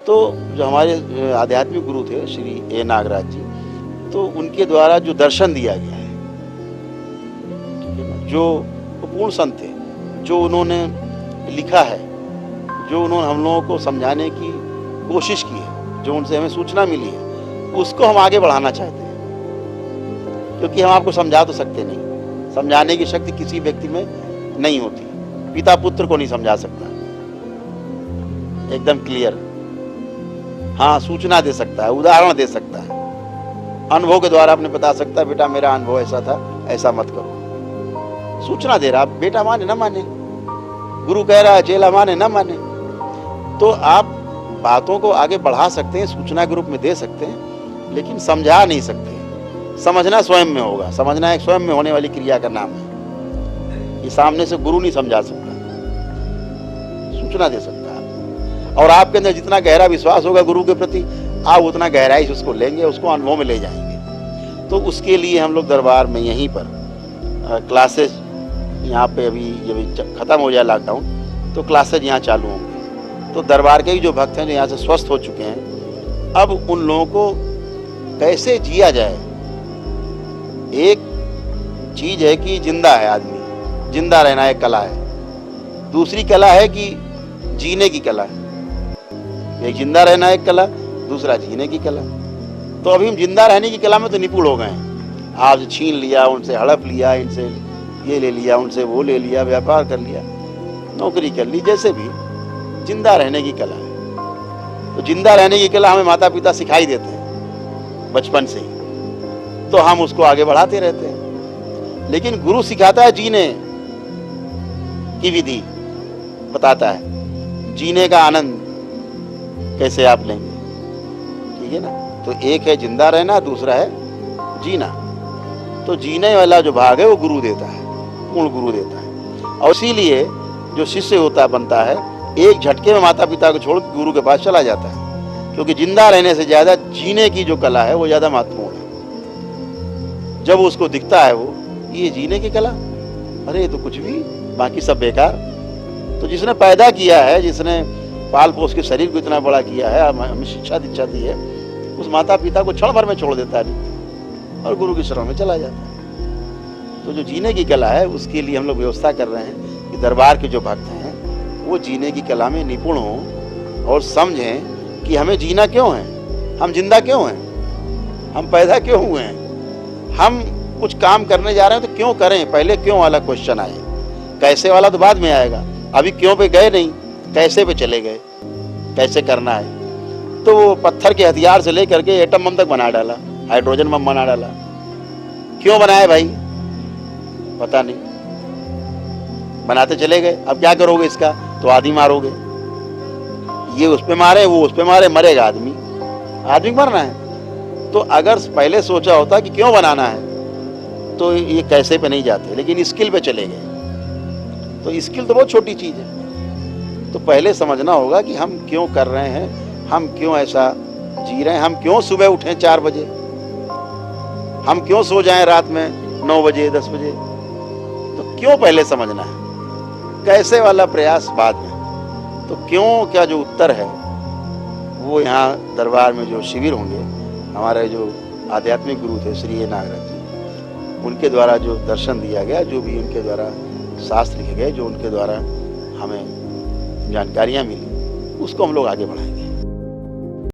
तो जो हमारे आध्यात्मिक गुरु थे श्री ए नागराज जी, तो उनके द्वारा जो दर्शन दिया गया है, ठीक है ना, जो पूर्ण संत थे, जो उन्होंने लिखा है, जो उन्होंने हम लोगों को समझाने की कोशिश की है, जो उनसे हमें सूचना मिली है, उसको हम आगे बढ़ाना चाहते हैं। क्योंकि हम आपको समझा तो सकते नहीं, समझाने की शक्ति किसी व्यक्ति में नहीं होती। पिता पुत्र को नहीं समझा सकता एकदम क्लियर। हाँ, सूचना दे सकता है, उदाहरण दे सकता है, अनुभव के द्वारा आपने बता सकता है, बेटा मेरा अनुभव ऐसा था, ऐसा मत करो। सूचना दे रहा, बेटा माने ना माने, गुरु कह रहा है, चेला माने ना माने, तो आप बातों को आगे बढ़ा सकते हैं, सूचना के रूप में दे सकते हैं, लेकिन समझा नहीं सकते। समझना स्वयं में होगा, समझना एक स्वयं में होने वाली क्रिया का नाम है। ये सामने से गुरु नहीं समझा सकता, सूचना दे सकता है। और आपके अंदर जितना गहरा विश्वास होगा गुरु के प्रति, आप उतना गहराई से उसको लेंगे, उसको अनुभव में ले जाएंगे। तो उसके लिए हम लोग दरबार में यहीं पर क्लासेस, यहाँ पे अभी जब ख़त्म हो जाए लॉकडाउन तो क्लासेज यहाँ चालू होंगे। तो दरबार के ही जो भक्त हैं जो यहाँ से स्वस्थ हो चुके हैं, अब उन लोगों को कैसे जिया जाए। एक चीज़ है कि जिंदा है आदमी, जिंदा रहना एक कला है। दूसरी कला है कि जीने की कला है। एक जिंदा रहना एक कला, दूसरा जीने की कला। तो अभी हम जिंदा रहने की कला में तो निपुण हो गए हैं। आज छीन लिया, उनसे हड़प लिया, इनसे ये ले लिया, उनसे वो ले लिया, व्यापार कर लिया, नौकरी कर ली, जैसे भी जिंदा रहने की कला है। तो जिंदा रहने की कला हमें माता पिता सिखाई देते हैं बचपन से ही, तो हम उसको आगे बढ़ाते रहते हैं। लेकिन गुरु सिखाता है जीने की विधि, बताता है जीने का आनंद कैसे आप लेंगे, ठीक है ना। तो एक है जिंदा रहना, दूसरा है जीना। तो जीने वाला जो भाग है वो गुरु देता है, पूर्ण गुरु देता है। और इसीलिए जो शिष्य होता बनता है, एक झटके में माता पिता को छोड़ गुरु के पास चला जाता है। क्योंकि जिंदा रहने से ज्यादा जीने की जो कला है वो ज्यादा महत्वपूर्ण है। जब उसको दिखता है वो ये जीने की कला, अरे ये तो कुछ भी, बाकी सब बेकार। तो जिसने पैदा किया है, जिसने पाल पोस के शरीर को इतना बड़ा किया है, हमें शिक्षा दीक्षा दी है, उस माता पिता को क्षण भर में छोड़ देता है और गुरु की शरण में चला जाता है। तो जो जीने की कला है उसके लिए हम लोग व्यवस्था कर रहे हैं कि दरबार के जो भक्त हैं वो जीने की कला में निपुण हों और समझें कि हमें जीना क्यों है, हम जिंदा क्यों हैं, हम पैदा क्यों हुए हैं, हम कुछ काम करने जा रहे हैं तो क्यों करें। पहले क्यों वाला क्वेश्चन आए, कैसे वाला तो बाद में आएगा। अभी क्यों पे गए नहीं, कैसे पे चले गए, कैसे करना है। तो वो पत्थर के हथियार से लेकर के एटम बम तक बना डाला, हाइड्रोजन बम बना डाला। क्यों बनाए भाई, पता नहीं, बनाते चले गए। अब क्या करोगे इसका, तो आदमी मारोगे, ये उस पे मारे, वो उस पे मारे, मरेगा आदमी, आदमी मरना है। तो अगर पहले सोचा होता कि क्यों बनाना है तो ये कैसे पे नहीं जाते, लेकिन स्किल पे चले गए। तो स्किल तो बहुत छोटी चीज है। तो पहले समझना होगा कि हम क्यों कर रहे हैं, हम क्यों ऐसा जी रहे हैं, हम क्यों सुबह उठें 4 बजे, हम क्यों सो जाएं रात में 9 बजे 10 बजे। तो क्यों पहले समझना है, कैसे वाला प्रयास बाद में। तो क्यों क्या जो उत्तर है वो यहाँ दरबार में जो शिविर होंगे, हमारे जो आध्यात्मिक गुरु थे श्री ए नागराज जी, उनके द्वारा जो दर्शन दिया गया, जो भी उनके द्वारा शास्त्र लिखे गए, जो उनके द्वारा हमें जानकारियाँ मिली, उसको हम लोग आगे बढ़ाएंगे।